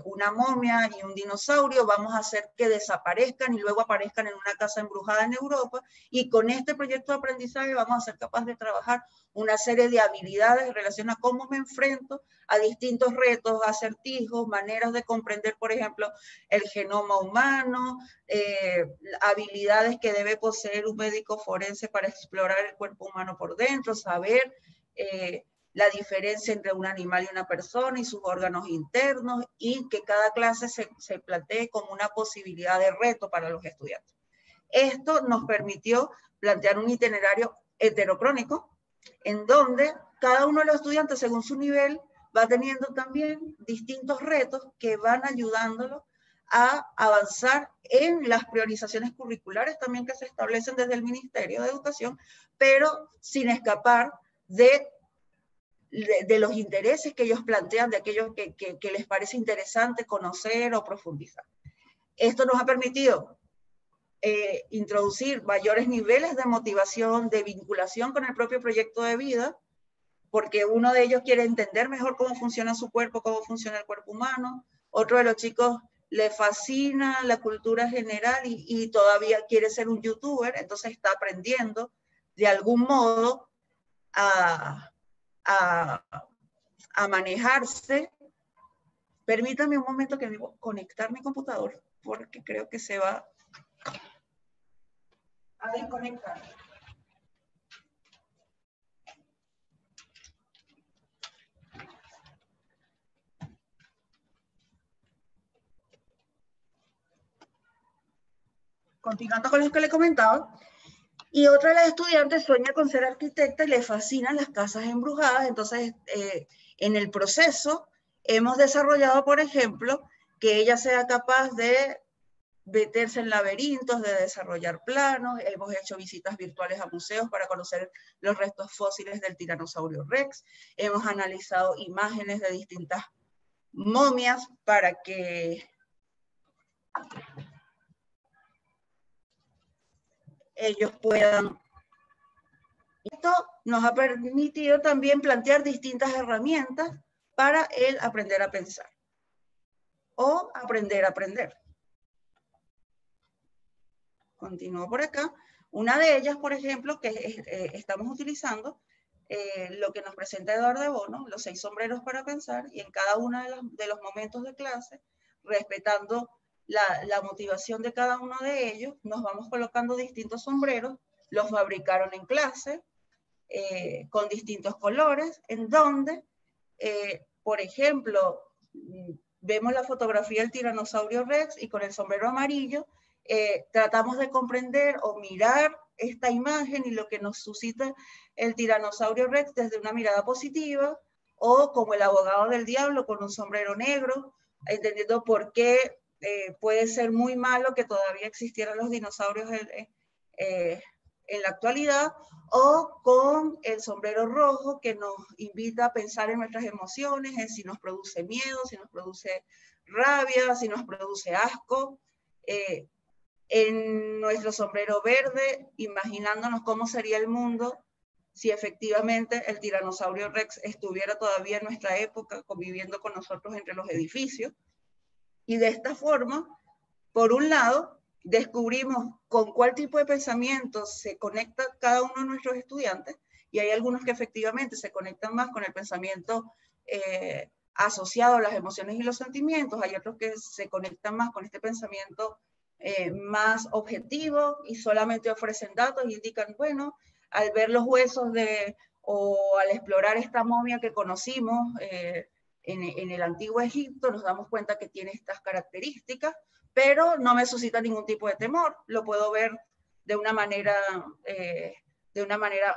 una momia y un dinosaurio, vamos a hacer que desaparezcan y luego aparezcan en una casa embrujada en Europa, y con este proyecto de aprendizaje vamos a ser capaces de trabajar una serie de habilidades en relación a cómo me enfrento a distintos retos, acertijos, maneras de comprender, por ejemplo, el genoma humano, habilidades que debe poseer un médico forense para explorar el cuerpo humano por dentro, saber la diferencia entre un animal y una persona y sus órganos internos, y que cada clase se plantee como una posibilidad de reto para los estudiantes. Esto nos permitió plantear un itinerario heterocrónico, en donde cada uno de los estudiantes, según su nivel, va teniendo también distintos retos que van ayudándolo a avanzar en las priorizaciones curriculares también que se establecen desde el Ministerio de Educación, pero sin escapar de los intereses que ellos plantean, de aquello que les parece interesante conocer o profundizar. Esto nos ha permitido introducir mayores niveles de motivación, de vinculación con el propio proyecto de vida, porque uno de ellos quiere entender mejor cómo funciona su cuerpo, cómo funciona el cuerpo humano. Otro de los chicos le fascina la cultura general y todavía quiere ser un youtuber, entonces está aprendiendo de algún modo a manejarse. Permítame un momento que debo conectar mi computador, porque creo que se va a desconectar. Continuando con lo que le comentaba, y otra de las estudiantes sueña con ser arquitecta y le fascinan las casas embrujadas. Entonces, en el proceso hemos desarrollado, por ejemplo, que ella sea capaz de meterse en laberintos, de desarrollar planos. Hemos hecho visitas virtuales a museos para conocer los restos fósiles del tiranosaurio Rex. Hemos analizado imágenes de distintas momias para que ellos puedan. Esto nos ha permitido también plantear distintas herramientas para el aprender a pensar o aprender a aprender. Continúo por acá. Una de ellas, por ejemplo, que estamos utilizando, lo que nos presenta Eduardo Bono, los 6 sombreros para pensar, y en cada uno de los momentos de clase, respetando la motivación de cada uno de ellos, nos vamos colocando distintos sombreros, los fabricaron en clase, con distintos colores, en donde, por ejemplo, vemos la fotografía del tiranosaurio Rex y con el sombrero amarillo tratamos de comprender o mirar esta imagen y lo que nos suscita el tiranosaurio Rex desde una mirada positiva, o como el abogado del diablo con un sombrero negro, entendiendo por qué puede ser muy malo que todavía existieran los dinosaurios en la actualidad, o con el sombrero rojo que nos invita a pensar en nuestras emociones, en si nos produce miedo, si nos produce rabia, si nos produce asco. En nuestro sombrero verde, imaginándonos cómo sería el mundo si efectivamente el tiranosaurio Rex estuviera todavía en nuestra época conviviendo con nosotros entre los edificios. Y de esta forma, por un lado, descubrimos con cuál tipo de pensamiento se conecta cada uno de nuestros estudiantes, y hay algunos que efectivamente se conectan más con el pensamiento asociado a las emociones y los sentimientos, hay otros que se conectan más con este pensamiento más objetivo y solamente ofrecen datos y indican, bueno, al ver los huesos o al explorar esta momia que conocimos en el antiguo Egipto, nos damos cuenta que tiene estas características, pero no me suscita ningún tipo de temor, lo puedo ver de una manera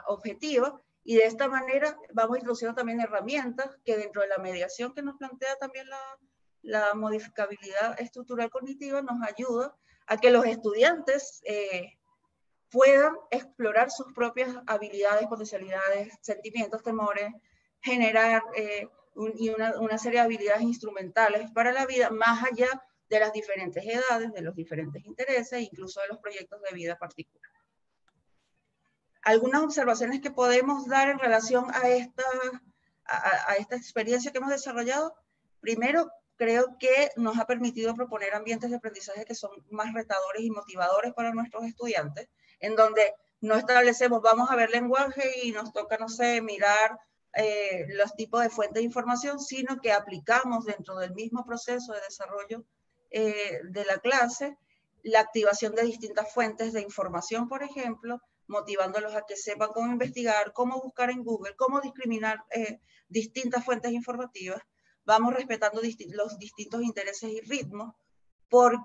objetiva, y de esta manera vamos introduciendo también herramientas que dentro de la mediación que nos plantea también la modificabilidad estructural cognitiva nos ayuda a que los estudiantes puedan explorar sus propias habilidades, potencialidades, sentimientos, temores, generar una serie de habilidades instrumentales para la vida, más allá de las diferentes edades, de los diferentes intereses, incluso de los proyectos de vida particulares. Algunas observaciones que podemos dar en relación a esta experiencia que hemos desarrollado. Primero, creo que nos ha permitido proponer ambientes de aprendizaje que son más retadores y motivadores para nuestros estudiantes, en donde no establecemos, vamos a ver lenguaje y nos toca, no sé, mirar los tipos de fuentes de información, sino que aplicamos dentro del mismo proceso de desarrollo de la clase la activación de distintas fuentes de información, por ejemplo, motivándolos a que sepan cómo investigar, cómo buscar en Google, cómo discriminar distintas fuentes informativas. Vamos respetando los distintos intereses y ritmos, porque